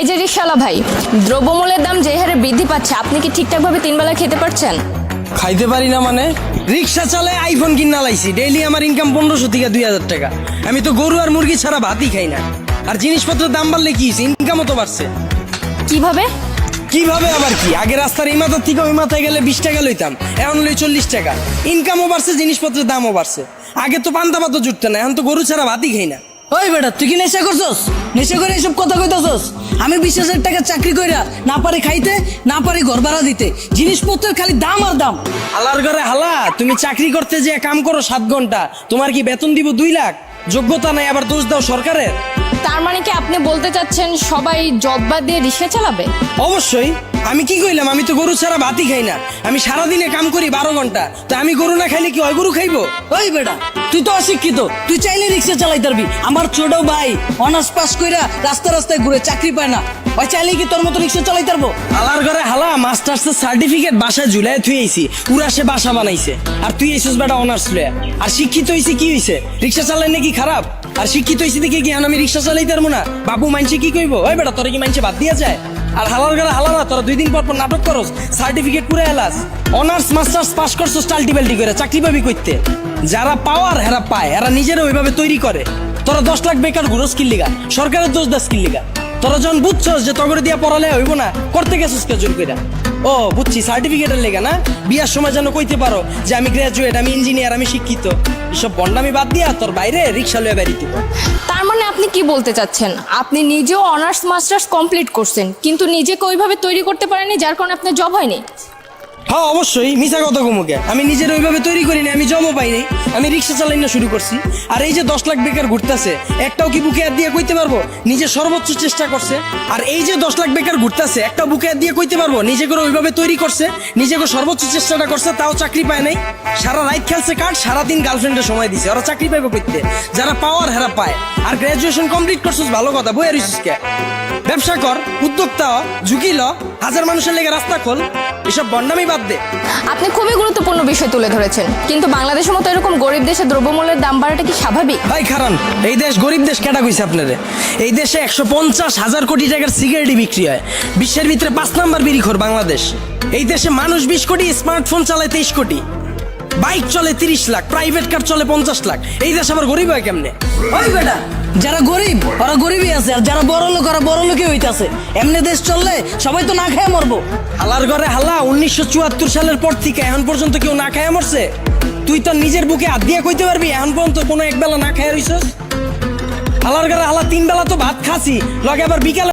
এই যে রিকশাওয়ালা ভাই, দ্রব্যমূল্যের দাম যে হারে বৃদ্ধি পাচ্ছে, আপনি কি ঠিকঠাকভাবে 3 বেলা খেতে পারছেন? খাইতে পারি না মানে? রিক্সা চালায় আইফোন কিনা লাইছি, ডেইলি আমার ইনকাম 1500 থেকে 2000 টাকা। আমি তো গরু আর মুরগি ছাড়া ভাতই খাই না। আর জিনিসপত্রের দাম বাড়লে কি হয়েছে? ইনকামও তো বাড়ছে। কিভাবে? কিভাবে আবার কি? আগে রাস্তার এই মাথার থেকে ওই মাথায় গেলে 20 টাকা লইতাম, এখন লই 40 টাকা। ইনকামও বাড়ছে, জিনিসপত্রের দামও বাড়ছে। আগে তো পান্তা ভাতও জুটতো না, এখন তো গরু ছাড়া ভাতই খাই না। ওই বেটা, তুই কি নেশা করছস? নেশা করে এসব কথা কইতাছস? আমি 20,000 টাকা চাকরি কইরা না পারি খাইতে, না পারি ঘর ভাড়া দিতে, জিনিসপত্রের খালি দাম আর দাম। হালার ঘরে হালা, তুমি চাকরি করতে যে কাম করো 7 ঘন্টা, তোমার কি বেতন দিব 2 লাখ? যোগ্যতা নাই, আবার দোষ দাও সরকারের। তার মানে কি আপনি বলতে চাচ্ছেন সবাই জব বাদ দিয়ে রিকশা চালাবে? অবশ্যই। আমি কি কইলাম? আমি তো গরু ছাড়া ভাতই খাই না। আমি সারাদিনে কাম করি 12 ঘন্টা, তো আমি গরু না খাইলে কি ওই গরু খাইবো? ওই বেটা, তুই তো অশিক্ষিত, তুই চাইলে রিক্সা চালাইতে পারবি। আমার ছোট ভাই অনার্স পাস কইরা রাস্তায় ঘুরে চাকরি পায় না, ওই চাইলে কি তোর মতো রিক্সা চালাইতে পারবো? হালার ঘরে হালা, মাস্টার্সের সার্টিফিকেট বাসায় ঝুলাই থুই আইছি, পুরা সে বাসা বানাইছে। আর তুই আইছিস বেটা অনার্স লয়া। আর শিক্ষিত হইছি কি হইছে? রিক্সা চালাই নাকি খারাপ? আর শিক্ষিত হইছি দেখে কি আমি রিক্সা চালাইতে পারবো না? বাবু মানছে কি কইবো? ওই বেটা, তোরে কি মানছে বাদ দিয়া যায়? আর হালার ঘরে হালা না, তোরা 2 দিন পর নাটক করস, সার্টিফিকেট পুরো এলাস। অনার্স মাস্টার্স পাস করছস টাল্টি বাল্টি করে, চাকরি পাবি কইতে? যারা পাওয়ার হেরা পায়, এরা নিজেরা ওইভাবে তৈরি করে। তোরা 10 লাখ বেকার ঘুরো স্কিল লিগা, সরকারের দোষ দা স্কিল লিগা। তোরা যখন বুঝছস যে তগরে দিয়া পড়ালে হইব না, করতে গেছিস কে জোর কইরা? ও বুঝছি, সার্টিফিকেটের লেগা না? বিয়ার সময় যেন কইতে পারো যে আমি গ্রাজুয়েট, আমি ইঞ্জিনিয়ার, আমি শিক্ষিত। এসব বন্ডামি বাদ দিয়া তোর বাইরে রিক্সা লয়ে বেরিতে। তার মানে আপনি কি বলতে চাচ্ছেন, আপনি নিজেও অনার্স মাস্টার্স কমপ্লিট করছেন কিন্তু নিজেকে ওইভাবে তৈরি করতে পারেননি, যার কারণে আপনার জব হয়নি? হ্যাঁ অবশ্যই, মিছা কথা কমুকে। আমি নিজের ওইভাবে তৈরি করিনি, আমি জমও পাইনি, আমি রিক্সা চালাই না শুরু করছি। আর এই যে 10 লাখ বেকার ঘুরতেছে, একটাও কি বুকে হাত দিয়ে কইতে পারবো নিজে সর্বোচ্চ চেষ্টা করছে? আর এই যে 10 লাখ বেকার ঘুরতেছে, একটাও বুকে হাত দিয়ে কইতে পারবো নিজে করে ওইভাবে তৈরি করছে, নিজে করে সর্বোচ্চ চেষ্টাটা করছে, তাও চাকরি পায় নাই? সারা রাত খেলছে কার্ড, সারাদিন গার্লফ্রেন্ডের সময় দিছে, ওরা চাকরি পাইবো কইতে? যারা পাওয়ার হেরা পায়। আর গ্রাজুয়েশন কমপ্লিট করছিস, ভালো কথা, বইয়া রইছিস কে? ব্যবসা কর, উদ্যোক্তা হ, ঝুঁকি ল, হাজার মানুষের লেগে রাস্তা খোল, এসব বন্ডামি বাদ দে। আপনি খুবই গুরুত্বপূর্ণ বিষয় তুলে ধরেছেন, কিন্তু বাংলাদেশের মতো এরকম গরিব দেশে দ্রব্যমূল্যের দাম বাড়াটা কি স্বাভাবিক? ভাই খারান, এই দেশ গরিব দেশ কেটা কইছে আপনারে? এই দেশে 150,000 কোটি টাকার সিগারেটই বিক্রি হয়। বিশ্বের ভিতরে 5 নাম্বার বিড়িখোর বাংলাদেশ। এই দেশে মানুষ 20 কোটি, স্মার্টফোন চালায় 23 কোটি, বাইক চলে 30 লাখ, প্রাইভেট কার চলে 50 লাখ। এই দেশ আবার গরিব হয় কেমনে? ওই বেটা, যারা গরিব ওরা গরিবই আছে, আর যারা বড় লোক ওরা বড় লোকই হইতাছে। এমনি দেশ চললে সবাই তো না খেয়ে মরবো। হালার ঘরে হালা, 1974 সালের পর থেকে এখন পর্যন্ত কেউ না খায় মরছে? তুই তো নিজের বুকে হাত দিয়ে কইতে পারবি এখন পর্যন্ত কোনো একবেলা না খায় রইছস? হালার ঘরে হালা 3 বেলা তো ভাত খাসি, লগে আবার বিকালে